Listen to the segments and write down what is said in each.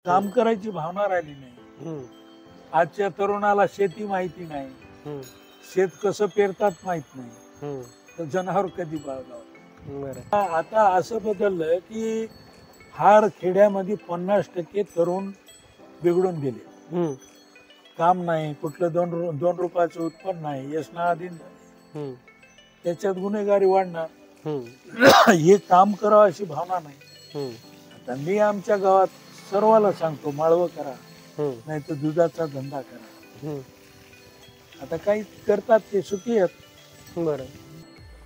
काम करायची भावना राहिली नाही. आजच्या तरुणाला शेती माहिती नाही, शेत कसं पेरतात माहित नाही, तर जनावर कधी बाळगावं. आता असं बदललं की हार खेड्यामध्ये 50% तरुण बिघडून गेले. काम नाही, कुठलं दोन रुपयाचं उत्पन्न नाही, यशनाधीन झाले. त्याच्यात गुन्हेगारी वाढणार. हे काम करावं अशी भावना नाही. आता मी आमच्या गावात सर्वाला सांगतो, माळवं करा, नाही तर दुधाचा धंदा करा. आता काही करतात ते सुखी आहेत. बरं.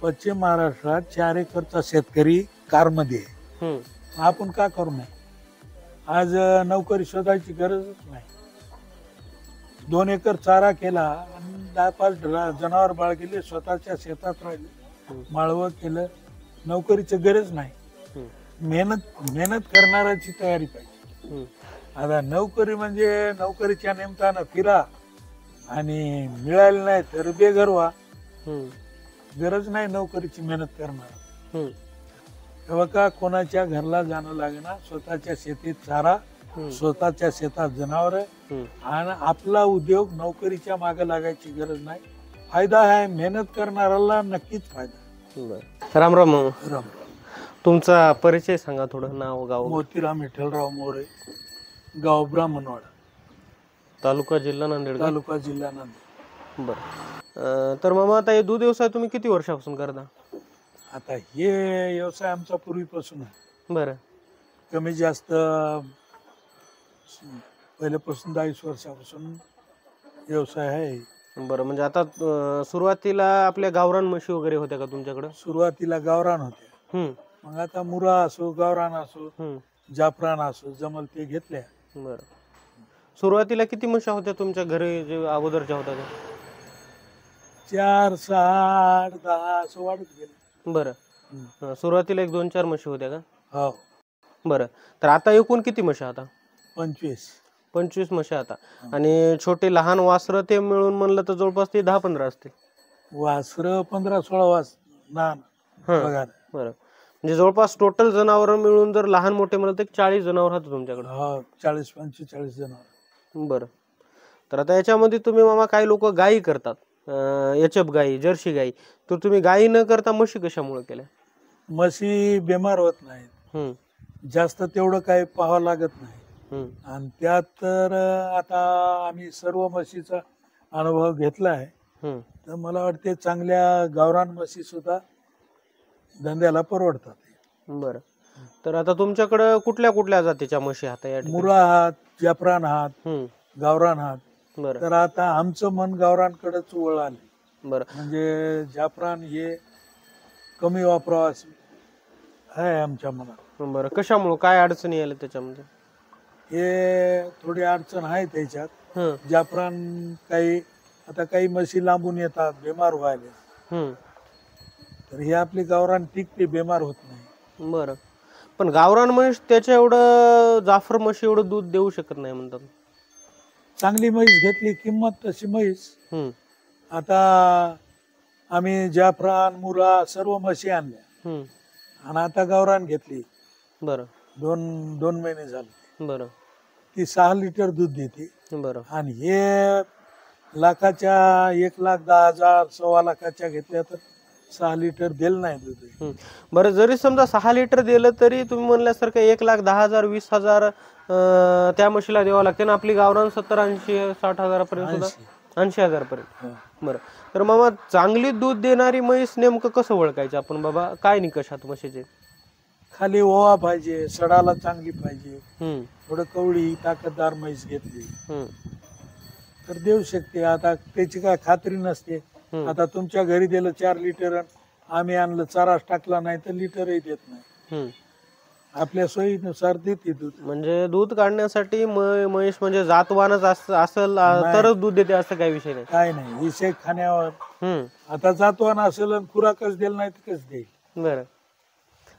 पश्चिम महाराष्ट्रात 4 एकरचा शेतकरी कारमध्ये आहे. आपण का करू नये? आज नोकरी शोधायची गरजच नाही. 2 एकर चारा केला आणि 10-5 जनावर बाळगले, स्वतःच्या शेतात राहिले, माळवं केलं. नोकरीची गरज नाही. मेहनत करणाऱ्याची तयारी पाहिजे. आता नोकरी म्हणजे नोकरीच्या निमित्तानं फिरा आणि मिळाली नाही तर बेघर व्हा. गरज नाही नोकरीची मेहनत करणार. तेव्हा का कोणाच्या घरला जाणं लागणार, स्वतःच्या शेतीत चारा, स्वतःच्या शेतात जनावर आणि आपला उद्योग. नोकरीच्या मागे लागायची गरज नाही. फायदा आहे, मेहनत करणाऱ्याला नक्कीच फायदा. राम राम. राम. तुमचा परिचय सांगा, थोडं नाव गाव. मोतीराम विठ्ठलराव मोरे, गाव ब्राह्मणवाडा, तालुका जिल्हा नांदेड. तालुका जिल्हा नांदेड. बरं. तर मामा, आता हे दूध व्यवसाय तुम्ही किती वर्षापासून करता? आता हे व्यवसाय आमचा पूर्वीपासून आहे. बरं. कमी जास्त पहिल्यापासून 40 वर्षापासून व्यवसाय आहे. बरं. म्हणजे आता सुरुवातीला आपल्या गावरान म्हशी वगैरे होत्या का तुमच्याकडे? सुरुवातीला गावरान होत्या. मग आता मुरा असो, गावरान असो, जाफरान असो, जमल ते घेतल्या. बरं. सुरुवातीला किती म्हशी होत्या तुमच्या घरी जे अगोदरच्या होत्या त्या? 4, 6, 8, 10 असं वाढत गेलं. बरं. सुरुवातीला 1-2-4 म्हशी होत्या का? हो. बरं. तर आता एकूण किती म्हशी आता? 25 म्हशी आता. आणि छोटे लहान वासरं ते मिळून म्हणलं तर जवळपास ते 10-15 असतील. वासरं 15-16 लहान. बरं. म्हणजे जवळपास टोटल जनावर मिळून जर लहान मोठे म्हणलं तर 40 जनावर होतं तुमच्याकडे? हो, 40-45 जनावर. बरं. तर आता याच्यामध्ये तुम्ही मामा, काही लोक गायी करतात, एचएफ गायी, जर्सी गायी. तर तुम्ही गायी न करता म्हशी कशामुळे केल्या? म्हशी बिमार होत नाहीत, जास्त तेवढं काही पाहावं लागत नाही. आणि त्यात तर आता आम्ही सर्व म्हशीचा अनुभव घेतला आहे. तर मला वाटते चांगल्या गावरान म्हशी सुद्धा धंद्याला परवडतात. बरं. तर आता तुमच्याकडे कुठल्या कुठल्या जातीच्या म्हशी आहात? मुरा आहात, जाफरान आहात, गावरान आहात. बरं. तर आता आमचं मन गावरानकडेच वळालं. बरं. म्हणजे जाफरान हे कमी वापरावं असं आहे आमच्या मनात. बरं. कशामुळे, काय अडचणी आल्या त्याच्यामध्ये? हे थोडी अडचण आहे त्याच्यात. जाफरान काही म्हशी लांबून येतात, बिमार व्हायला. तर हे आपली गावरान टिकते, बिमार होत नाही. बरं. पण गावरान म्हैस त्याच्या एवढं जाफर म्हशी एवढं दूध देऊ शकत नाही म्हणतात. चांगली म्हैस घेतली, किंमत तशी म्हैस. आता आम्ही जाफरान, मुरा सर्व म्हशी आणल्या आणि आता गावरान घेतली. बरं. 2 महिने झाले. बरं. ती 6 लिटर दूध देते. बरं. आणि हे लाखाच्या 1,10,000 सव्वा लाखाच्या घेतल्या तर 6 लिटर दिलं नाही दूध. बरं. जरी समजा 6 लिटर दिलं तरी तुम्ही म्हणल्यासारखं 1,10,000 20,000 त्या म्हशीला द्यावं लागते ना. आपली गावरान 70-80-60 पर्यंत सुद्धा, 80,000 पर्यंत. बरं. तर मामा, चांगली दूध देणारी म्हैस नेमकं कसं ओळखायचं आपण बाबा? काय निकषात म्हशीचे? खाली ओवा पाहिजे, सडाला चांगली पाहिजे, थोडं कवळी ताकददार म्हैस घेतली तर देऊ शकते. आता त्याची काय खात्री नसते. आता तुमच्या घरी दिलं 4 लिटर, आम्ही आणलं चाराच टाकला नाही तर लिटरही देत नाही. आपल्या सोयीनुसार देते दूध. म्हणजे दूध काढण्यासाठी म्हैस म्हणजे जातवानच असेल तरच दूध देते असं काही विषय नाही? काय नाही, विषय खाण्यावर. आता जातवान असेल आणि खुराकच दिलं नाही तर कसं देईल? बरं.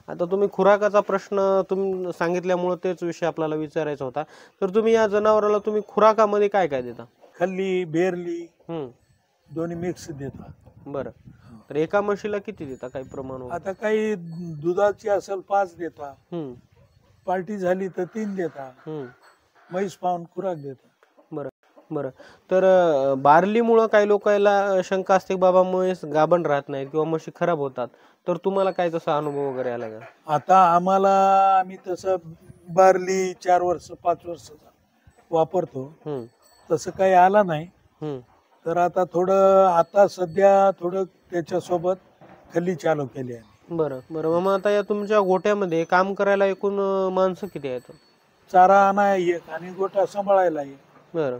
आता तुम्ही खुराकाचा प्रश्न तुम्ही सांगितल्यामुळे तेच विषय आपल्याला विचारायचा होता. तर तुम्ही या जनावराला तुम्ही खुराकामध्ये काय काय देता? खल्ली, बेरली दोन्ही मिक्स देतात. बरं. तर एका म्हशीला किती देता, काही प्रमाण? आता काही दुधाची असेल 5 देता, पार्टी झाली तर 3 देता. म्हैस पाहून खुराक देतात. बरं बरं. तर बारलीमुळं काही लोकांना शंका असते की बाबा म्हैस गाभण राहत नाही किंवा म्हशी खराब होतात, तर तुम्हाला काय तसा अनुभव वगैरे आला का? आता आम्ही तसं बारली 4 वर्ष 5 वर्षाचा वापरतो, हम्म तसं काही आला नाही. हम्म तर आता सध्या थोडं त्याच्यासोबत खल्ली चालू केली आहे. बरं बरं. मग आता या तुमच्या गोट्यामध्ये काम करायला एकूण माणसं किती आहेत? चारा आणा एक आणि गोठा सांभाळायला एक. बरं.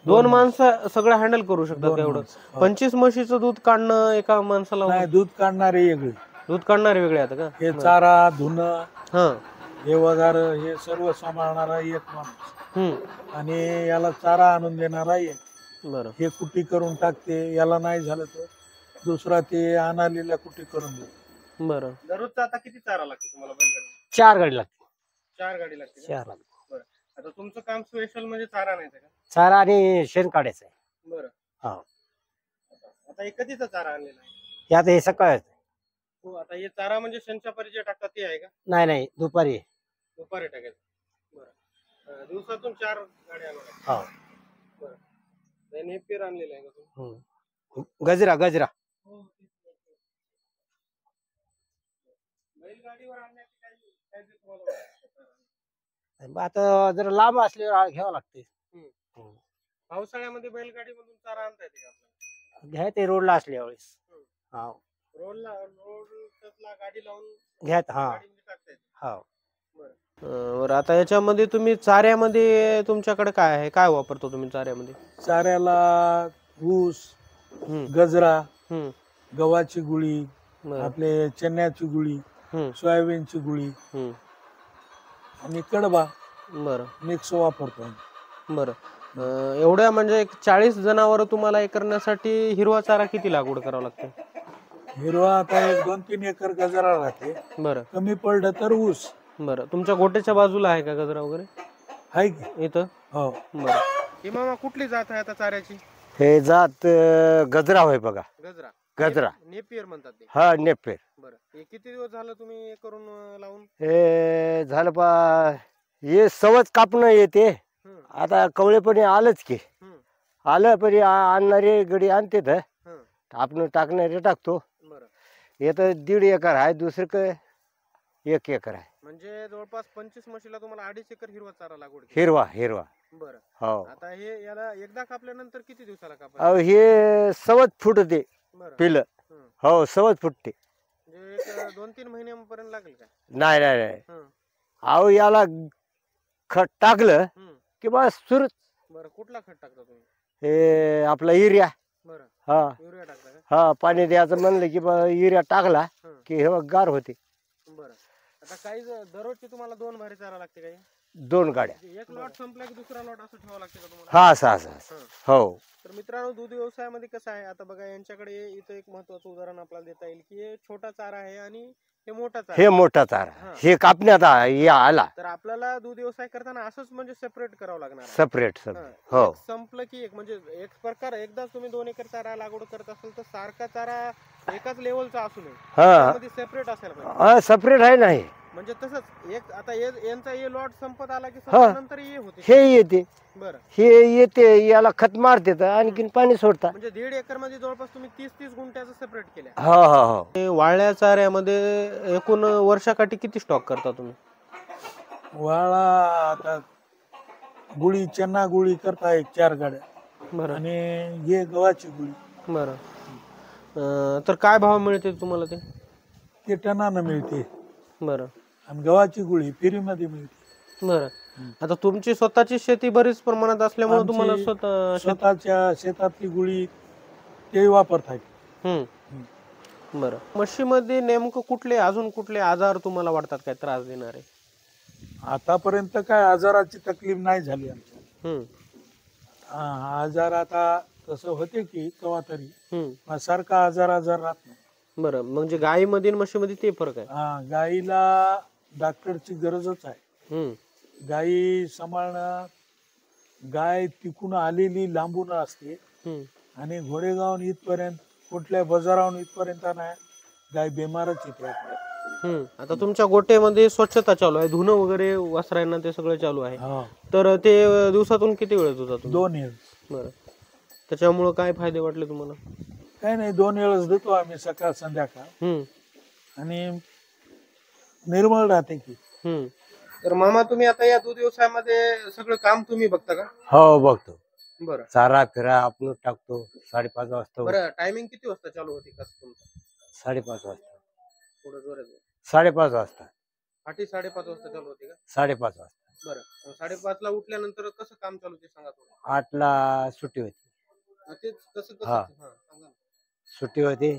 दोन माणसं सगळं हँडल करू शकतात दोन एवढं? माणसं, हो. 25 म्हशीचं दूध काढणं एका माणसाला नाही, दूध काढणारे वेगळे, दूध काढणारे वेगळे आहेत का? हे चारा धुणं हा. हे वगैरे हे सर्व सांभाळणारा एक माणूस आणि याला चारा आणून देणारा एक. बरं हे कुटी करून टाकते, याला नाही झालं तर दुसरा ते आणलेला कुटी करून देतो. बरं. दररोजचा आता किती चारा लागतो तुम्हाला बैलगाडी? 4 गाडी लागते. 4 गाडी लागते का? 4 लागते. बरं. आता तुमचं काम स्पेशल म्हणजे चारा नाही का? चारा आणि शेण काढायचं आहे. बरं. हो. आता हे कधीचा चारा आणलेला आहे? हे आता हे सकाळ हो, आता हे चारा म्हणजे शेणच्या परिचय टाकतात ते आहे का? नाही दुपारी. दुपारी टाकायचं. बरं. दिवसातून 4 गाड्या आणल्या. हो. बरं. हे नेपियर आणलेलं आहे का तुम्ही? गजरा बैलगाडीवर आणण्याची काय ते तुम्हाला वाटतं? आता जरा लांब असल्यावर घ्यावं लागते. पावसाळ्यामध्ये बैलगाडीमधून चारा आणता येते का आपल्याला? घ्या ते रोडला असल्या वेळेस. हो. रोडला गाडी लावून घ्यात. हा. गाडीमध्ये टाकता येते. हो. बरं. आता याच्यामध्ये तुम्ही चाऱ्यामध्ये तुमच्याकडे काय आहे, काय वापरतो तुम्ही चाऱ्यामध्ये? चाऱ्याला ऊस, हम्म गजरा, हम्म गव्हाची गुळी, बरं आपले चण्याची गुळी, हम्म सोयाबीनची गुळी हम्म आणि कडबा बरं मिक्स वापरतो. बरं. एवढ्या म्हणजे एक 40 जनावर तुम्हाला हे करण्यासाठी हिरवा चारा किती लागवड करावा लागते? हिरवा आता 1-2-3 एकर गजरा राहते, बरं कमी पडलं तर ऊस बरं. तुमच्या गोट्याच्या बाजूला आहे का गजरा वगैरे आहे की. इथं? हो. बरं. ही मामा कुठली जात आहे आता चाऱ्याची? हे जात गजरा होय बघा. गजरा. नेपियर म्हणतात ते. हा नेपेर. बरं. हे किती दिवस झालं तुम्ही हे करून लावून? हे झालं पा हे सवच कापणं येते. हम्म, आता कवळेपणी आलंच की. हम्म, आलं परी आणणारे गडी आणते तर हम्म. आपण टाकणारे टाकतो. बरं. हे तर 1.5 एकर आहे, दुसरं काय 1 एकर आहे. म्हणजे जवळपास 25 म्हशीला तुम्हाला 2.5 एकर हिरवा चारा लागवड केली. हिरवा. बरं. हो. आता हे याला एकदा कापल्यानंतर किती दिवसाला अहो कापायचं? हे सवच फुटते बरं. पिलं. हम्म. हो सवच फुटते. म्हणजे एक 2-3 महिन्यापर्यंत लागेल का? नाही हं, अहो याला खत टाकलं हं. की बस सुरू. बरं. कुठला खत टाकता तुम्ही? हे आपला युरिया. बरं. हा युरिया टाकता का? हा पाणी द्यायचं म्हणलं की युरिया टाकला हं. की हे बघ गार होते. बरं. आता काही दररोजची तुम्हाला 2 भारी चारा लागते काही? 2 गाड्या. म्हणजे एक लॉट संपला की दुसरा लॉट असं ठेवावं लागते का तुम्हाला? हा असं. हं. हो. तर मित्रांनो, दूध व्यवसायामध्ये कसं आहे, आता बघा यांच्याकडे इथं एक महत्वाचं उदाहरण आपल्याला देता येईल की हे छोटा चारा आहे आणि हे मोठा चारा हे आहे. मोठा चारा. हा. हे कापण्यात आला तर आपल्याला दूध व्यवसाय करताना असंच म्हणजे सेपरेट करावं लागणार आहे. सेपरेट. हं. हो. एक संपलं की एक म्हणजे एक प्रकार एकदाच तुम्ही 2 एकर चारा लागवड करत असाल तर सारखा चारा एकाच लेवलचा असू नये, हा त्यामध्ये सेपरेट असायला पाहिजे. सेपरेट आहे नाही. म्हणजे तसंच एक आता यांचा हे लॉट संपत आला की हा. नंतर हे होते. हे येते. बरं. हे येते याला खत मारते तर आणखीन पाणी सोडता. म्हणजे 1.5 एकर मध्ये जवळपास तुम्ही 30 गुंठ्याचं सेपरेट केल्या. हो. हे वाळल्या चाऱ्यामध्ये एकूण वर्षाकाठी किती स्टॉक करता तुम्ही? वाळा आता गुळी चन्ना गुळी करता 4 गाड्या बरं आणि हे गव्हाची गुळी. बरं. तर काय भाव मिळते तुम्हाला ते? ते टनानं मिळते बरं आणि गव्हाची गुळी फ्रीमध्ये मिळते. बरं. आता तुमची स्वतःची शेती बरीच प्रमाणात असल्यामुळे आमची तुम्हाला स्वतःच्या शेतातली गुळी ते वापरतात. बरं. म्हशीमध्ये नेमकं अजून कुठले आजार तुम्हाला वाटतात, काय त्रास देणारे? आतापर्यंत काय आजाराची तकलीफ नाही झाली आमच्या. हम्म आजार आता तसं होते की केव्हा तरी हम्म सारखा आजार राहत नाही. बरं. म्हणजे गायीमध्ये आणि म्हशीमध्ये ते फरक आहे? गाईला डॉक्टरची गरजच आहे. हम्म गाई सांभाळणं, गाय तिकून आलेली लांबून असते हम्म आणि घोडेगावून इथपर्यंत कुठल्या बाजाराहून इथपर्यंत नाही गाय बेमारच येते. आता तुमच्या गोट्यामध्ये स्वच्छता चालू आहे, धुणं वगैरे वासरांना ते सगळं चालू आहे. हो. तर ते दिवसातून किती वेळ धुता तुम्ही? 2 वेळ. बरं. त्याच्यामुळं काय फायदे वाटले तुम्हाला? काही नाही, 2 वेळच देतो आम्ही, सकाळ संध्याकाळ. आणि निर्मळ राहते की. तर मामा तुम्ही आता या दूध व्यवसायामध्ये सगळं काम तुम्ही बघता का? हो बघतो. बरं चारा फिरा आपण टाकतो. 5:30 वाजता. बरं. टायमिंग किती वाजता चालू होते कसं तुमचं? 5:30 वाजता. थोडं जोरात बोला. 5:30 वाजता. पहाटे 5:30 वाजता चालू होते का? 5:30 वाजता. बरं. 5:30 ला उठल्यानंतर कसं काम चालू ते सांगा थोडं. 8ला सुट्टी होती. तेच कसं कसं हा. सांगा ना. सुट्टी होती.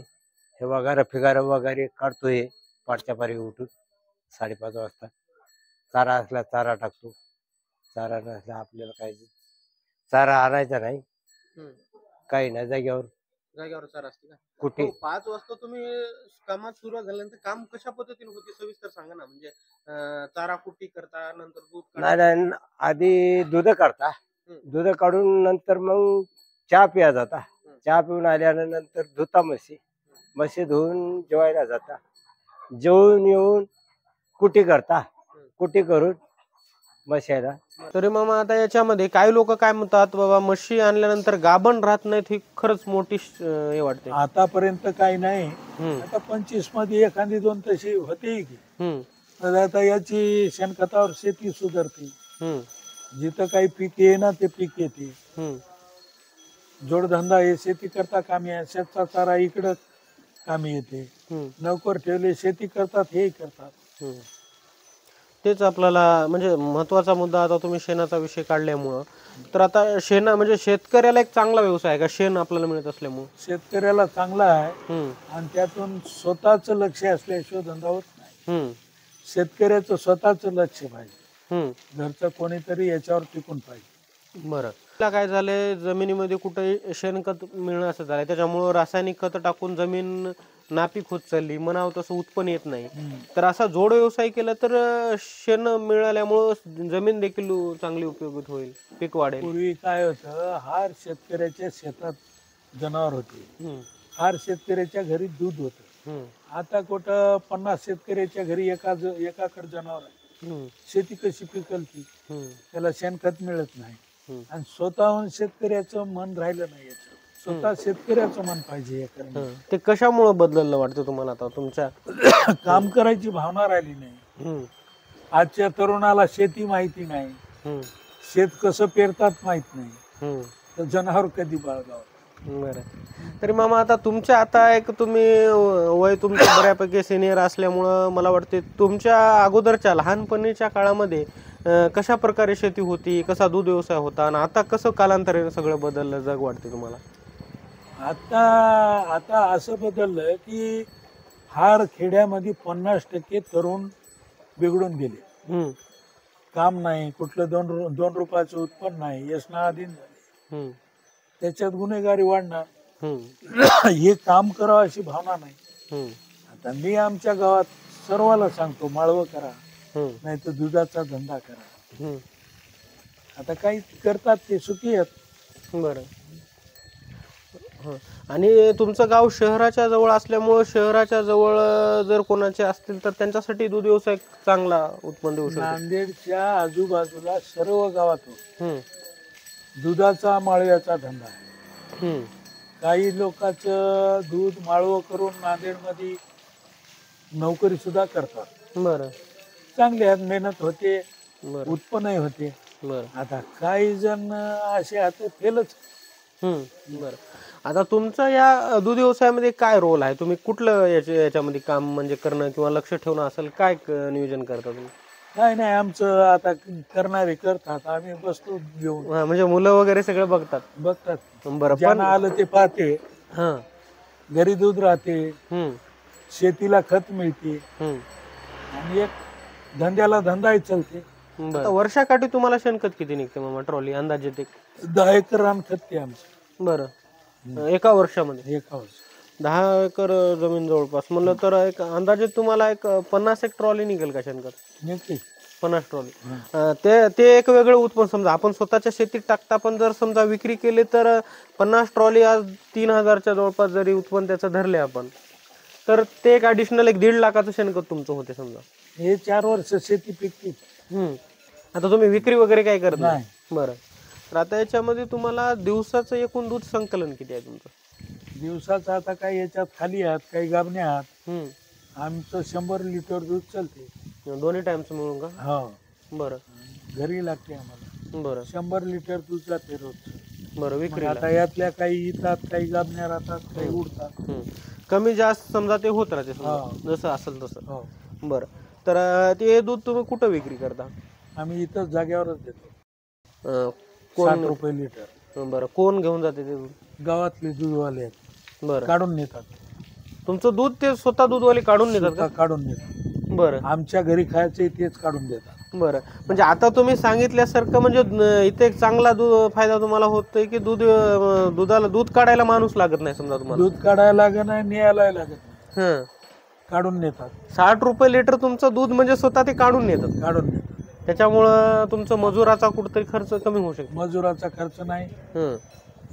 हे वगैरे वगैरे काढतोय पाठच्या पारी उठून 5:30 वाजता. चारा असला चारा टाकतो. चारा नसला आपल्याला काही चारा आणायचा नाही, काही नाही, जागेवर चारा असते का? कुठे. हो, 5 वाजता तुम्ही कामात सुरुवात झाल्यानंतर काम कशा पद्धतीने होते सविस्तर सांगा ना. म्हणजे चारा कुट्टी करता, नंतर दूध काढता? नाही, आधी दूध काढता. दूध काढून नंतर मग चहा पिया जाता. चहा पिऊन आल्यानंतर धुता म्हशी धुवून जेवायला जाता. जेवून येऊन कुटी करता. कुटी करून म्हशीला. तरी मामा आता याच्यामध्ये काही लोक काय म्हणतात, बाबा म्हशी आणल्यानंतर गाभण राहत नाहीत, ही खरंच मोठी हे वाटते. आतापर्यंत काही नाही. आता 25 मध्ये एखादी 2 तशी होते की. तर आता याची शेणखतावर शेती सुधारते. जिथं काही पीक येईना ते पीक येते. जोडधंदा हे शेती करता कामी आहे. शेतचा चारा इकडं कामी येते. नोकर ठेवले शेती करतात, हे करतात. तेच आपल्याला म्हणजे महत्वाचा मुद्दा. आता तुम्ही शेणाचा विषय काढल्यामुळं, तर आता म्हणजे शेतकऱ्याला एक चांगला व्यवसाय आहे का शेण आपल्याला मिळत असल्यामुळं? शेतकऱ्याला चांगला आहे, आणि त्यातून स्वतःच लक्ष असल्याशिवाय धंदा होत नाही. शेतकऱ्याचं स्वतःच लक्ष पाहिजे. घरचं कोणीतरी याच्यावर टिकून पाहिजे. बरं. काय झालंय, जमिनीमध्ये कुठे शेणखत मिळणं असं झालंय, त्याच्यामुळं रासायनिक खत टाकून जमीन नापीक होत चालली, म्हणावं तसं उत्पन्न येत नाही. तर असा जोड व्यवसाय केला तर शेण मिळाल्यामुळं जमीन देखील चांगली उपयोगित होईल, पीक वाढेल. पूर्वी काय होतं, हार शेतकऱ्याच्या शेतात जनावर होते, हार शेतकऱ्याच्या घरी दूध होतं. आता कुठं 50 शेतकऱ्याच्या घरी एकाकडे जनावर आहे. शेती कशी पिकल ती? त्याला शेणखत मिळत नाही. आणि स्वतःहून शेतकऱ्याचं मन राहिलं नाही. स्वतः शेतकऱ्याचं मन पाहिजे. ते कशामुळे बदललं वाटतं तुम्हाला आता तुमच्या? काम करायची भावना राहिली नाही. आजच्या तरुणाला शेती माहिती नाही, शेत कसं पेरतात माहित नाही, तर जनावर कधी बाळगावं. बरं. तरी मामा आता तुमच्या तुम्ही वय तुमचं बऱ्यापैकी सिनियर असल्यामुळं मला वाटते तुमच्या अगोदरच्या लहानपणीच्या काळामध्ये कशा प्रकारे शेती होती, कसा दूध व्यवसाय होता, आणि आता कसं कालांतराने सगळं बदललं जग वाटते तुम्हाला? आता असं बदललं की हार खेड्यामध्ये 50% तरुण बिघडून गेले. काम नाही, कुठलं 2 रुपयाचं उत्पन्न नाही, व्यसनाधीन झाले. त्याच्यात गुन्हेगारी वाढणार. हे काम करावं अशी भावना नाही. आता मी आमच्या गावात सर्वाला सांगतो, माळवं करा, नाही तर दुधाचा धंदा करा. आता काही करतात ते सुखी आहेत. बरं. आणि तुमचं गाव शहराच्या जवळ असल्यामुळं शहराच्या जवळ जर कोणाचे असतील तर त्यांच्यासाठी दूध व्यवसाय चांगला उत्पन्न देऊ शकतो. नांदेडच्या आजूबाजूला सर्व गावात दुधाचा माळव्याचा धंदा आहे. काही लोकांचं दूध माळवं करून नांदेडमध्ये नोकरी सुद्धा करतात. बरं. चांगले आहेत, मेहनत होते, उत्पन्नही होते. आता काही जण असे आता फेलच. बरं. आता तुमचा या दूध व्यवसायामध्ये काय रोल आहे? तुम्ही कुठलं याच्यामध्ये काम म्हणजे करणं किंवा लक्ष ठेवणं असेल, काय नियोजन करता तुम्ही? नाही, आमचं आता करणारे करतात, आम्ही बसतो घेऊन. म्हणजे मुलं वगैरे सगळे बघतात. बरं. ज्यांना आलं ते पाहते. घरी दूध राहते, शेतीला खत मिळते, आणि एक धंद्याला धंदाही चालते. वर्षाकाठी तुम्हाला शेणखत किती निघते मामा ट्रॉली अंदाजे? 10 एकर रान खत आमचं. बरं. एका वर्षामध्ये? एका वर्ष 10 एकर जमीन जवळपास म्हणलं तर एक अंदाजे तुम्हाला एक 50 ट्रॉली निघेल का शेणखत? निघते 50 ट्रॉली. ते एक वेगळं उत्पन्न. समजा आपण स्वतःच्या शेतीत टाकता, पण जर समजा विक्री केली तर 50 ट्रॉली आज 3000च्या जवळपास जरी उत्पन्न त्याचं धरले आपण, तर ते एक ऍडिशनल एक 1.5 लाखाचं शेणखत तुमचं होते समजा. हे 4 वर्ष शेती पिकते. आता तुम्ही विक्री वगैरे काय करत नाही? नाही. बरं. तर आता याच्यामध्ये तुम्हाला दिवसाचं एकूण दूध संकलन किती आहे तुमचं? दिवसाचं आता काही याच्यात खाली आहात काही गाबणे आहात. हम्म. आमचं 100 लिटर दूध चालते. दोन्ही टाइमचं मिळून का? हो, बरं घरी लागते आम्हाला. बरं 100 लिटर दूध जाते रोज. बरं. मग विक्री आता यातल्या काही येतात काही गाबण्या राहतात काही उडतात. कमी जास्त समजा ते होत राहते समजा, हो. जसं असेल तसं. हो, बरं. तर ते दूध तुम्ही कुठं विक्री करता? आम्ही इथंच जागेवरच देतो. अं, 60 कोण? रुपये लिटर. बरं. कोण घेऊन जाते ते दूध? गावातले दूधवाले आहेत, बरं. काढून नेतात. तुमचं दूध ते स्वतः दूधवाले काढून नेतात का? स्वतः काढून नेतात. बरं आमच्या घरी खायचे तेच काढून देतात. बरं. म्हणजे आता तुम्ही सांगितल्यासारखं म्हणजे इथे एक चांगला फायदा तुम्हाला होतोय की दुधाला दूध काढायला माणूस लागत नाही समजा तुम्हाला. दूध काढायला लागत नाही, न्यायला लागत नाही, हं. काढून नेतात. 60 रुपये लिटर तुमचं दूध म्हणजे स्वतः ते काढून नेतात. काढून नेतात. त्याच्यामुळं तुमचं मजुराचा कुठेतरी खर्च कमी होऊ शकतो. मजुराचा खर्च नाही. हं.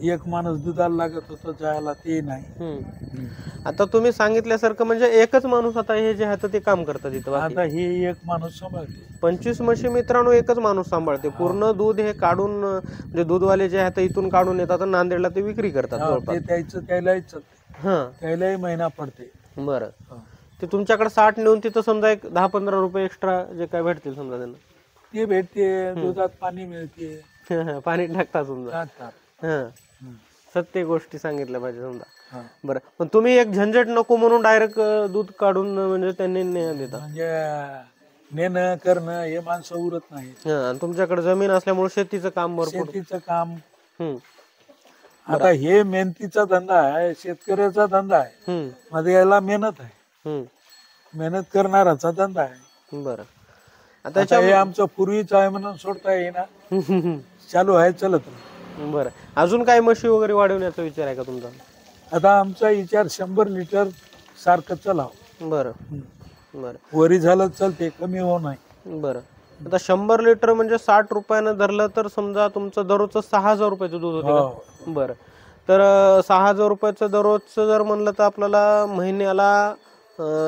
एक माणूस दुधाला लागत होतं जायला ते नाही. हं. आता तुम्ही सांगितल्यासारखं म्हणजे एकच माणूस आता हे जे आहे ते काम करतात इथं. बाकी आता हे एक माणूस सांभाळते. 25 म्हशी मित्रांनो एकच माणूस सांभाळते. पूर्ण दूध हे काढून म्हणजे दूधवाले जे आहेत इथून काढून येतात आणि नांदेडला ते विक्री करतात हा, जवळपास. ते द्यायचं त्यालाही चालते. हां. त्यालाही महिना पडते. बरं. हा. ते तुमच्याकडे 60 नेऊन तिथं समजा एक 10-15 रुपये एक्स्ट्रा जे काय भेटतील समजा त्यांना. ते भेटते, दुधात पाणी मिळते. पाणी टाकतात समजा. टाकतात. हां. हं. सत्य गोष्टी सांगितल्या पाहिजे समजा. हा. बरं. पण तुम्ही एक झंझट नको म्हणून डायरेक्ट दूध काढून म्हणजे त्यांनी देता. म्हणजे नेणं करणं हे माणसं उरत नाही. आणि तुमच्याकडे जमीन असल्यामुळे शेतीचं काम भरपूर. शेतीचं काम. हम्म. आता हे मेहनतीचा धंदा आहे, शेतकऱ्याचा धंदा आहे. हम्म. मध्ये याला मेहनत आहे, हम्म. मेहनत करणाराचा धंदा आहे. बरं. आता हे आमचं पूर्वीच आहे म्हणून सोडता येईना, चालू आहे चलत नाही. बरं. अजून काय म्हशी वगैरे वाढवण्याचा विचार आहे का तुमचा? आता आमचा विचार 100 लिटर सारखं चलाव. बरं. बरं. वरी झालं चलते, कमी होऊ नाही. बरं. आता 100 लिटर म्हणजे 60 रुपयानं धरलं तर समजा तुमचं दररोजचं 6000 रुपयाचं दूध होते हो. का? बरं. तर 6000 रुपयाचं दररोजचं जर म्हणलं तर आपल्याला महिन्याला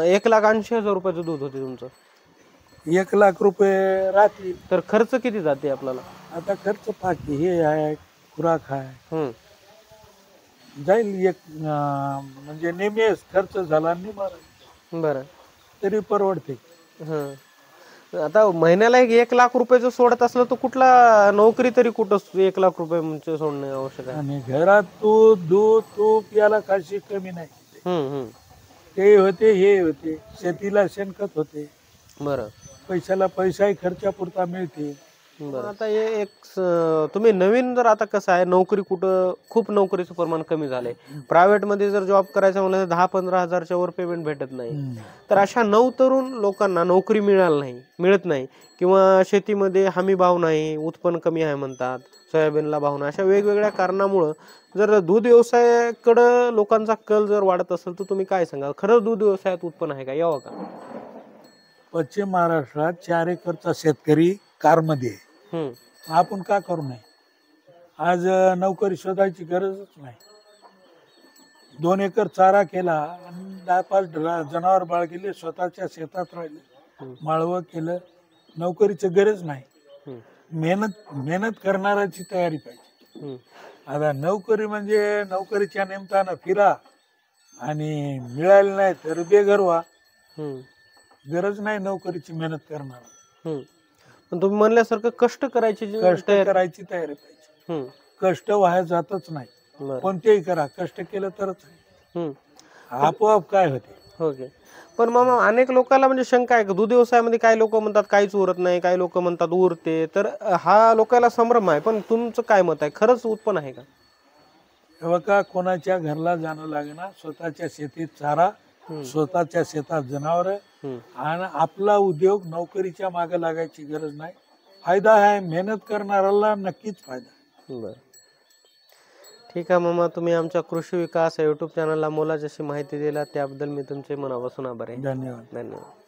1,80,000 रुपयाचं दूध होते तुमचं. 1 लाख रुपये राहतील. तर खर्च किती जाते आपल्याला? आता खर्च पाकी हे आहे, खुराक आहे, हम्म. जाईल एक म्हणजे नेहमीच खर्च झाला निमार बरं. तरी परवडते. हं. आता महिन्याला 1 लाख रुपयाचं सोडत असलं तर कुठला नोकरी तरी कुठं 1 लाख रुपये म्हणजे सोडणे आवश्यक आहे. आणि घरात दूध तूप याला काशी कमी नाही. हम्म. हम्म. ते होते हे होते, शेतीला शेणखत होते, बरं. पैशाला पैसाही खर्चापुरता मिळते. बरं. आता हे एक तुम्ही नवीन जर आता कसं आहे नोकरी कुठं खूप नोकरीचं प्रमाण कमी झालंय. प्रायव्हेट मध्ये जर जॉब करायचं म्हणलं तर 10-15 हजारच्या वर पेमेंट भेटत नाही. तर अशा नवतरुण लोकांना नोकरी मिळत नाही किंवा शेतीमध्ये हमी भाव नाही, उत्पन्न कमी आहे म्हणतात, सोयाबीनला भाव नाही, अशा वेगवेगळ्या कारणामुळं जर दूध व्यवसायाकडं लोकांचा कल जर वाढत असेल तर तुम्ही काय सांगाल? खरंच दूध व्यवसायात उत्पन्न आहे का? यावं का? पश्चिम महाराष्ट्रात 4 एकरचा शेतकरी कारमध्ये आहे. हम्म. आपण का करू नये? आज नोकरी शोधायची गरजच नाही. 2 एकर चारा केला आणि 10-5 जनावर बाळगले, स्वतःच्या शेतात राहिले, माळवं केलं, नोकरीची गरज नाही. मेहनत करणाऱ्याची तयारी पाहिजे. आता नोकरी म्हणजे नोकरीच्या निमित्तानं फिरा आणि मिळाली नाही तर बेघर व्हा. गरज नाही नोकरीची मेहनत करणार. पण तुम्ही म्हणल्यासारखं कष्ट करायची कष्ट करायची तयारी पाहिजे. कष्ट वाया जातच नाही. कोणतेही करा, कष्ट केलं तरच आहे. आपोआप काय होते. ओके. पण मामा अनेक लोकांना म्हणजे शंका आहे दूध व्यवसायामध्ये काही लोक म्हणतात काहीच उरत नाही, काही लोक म्हणतात उरते. तर हा लोकांना संभ्रम आहे. पण तुमचं काय मत आहे? खरंच उत्पन्न आहे का? बघा, कोणाच्या घरला जाणं लागणार, स्वतःच्या शेतीत चारा, स्वतःच्या शेतात जनावर आणि आपला उद्योग. नोकरीच्या मागे लागायची गरज नाही. फायदा आहे, मेहनत करणाऱ्याला नक्कीच फायदा. बरं. ठीक आहे मामा, तुम्ही आमच्या कृषी विकास या युट्यूब चॅनलला मोलाची अशी माहिती दिला त्याबद्दल मी तुमचे मनापासून आभार आहे. धन्यवाद. धन्यवाद.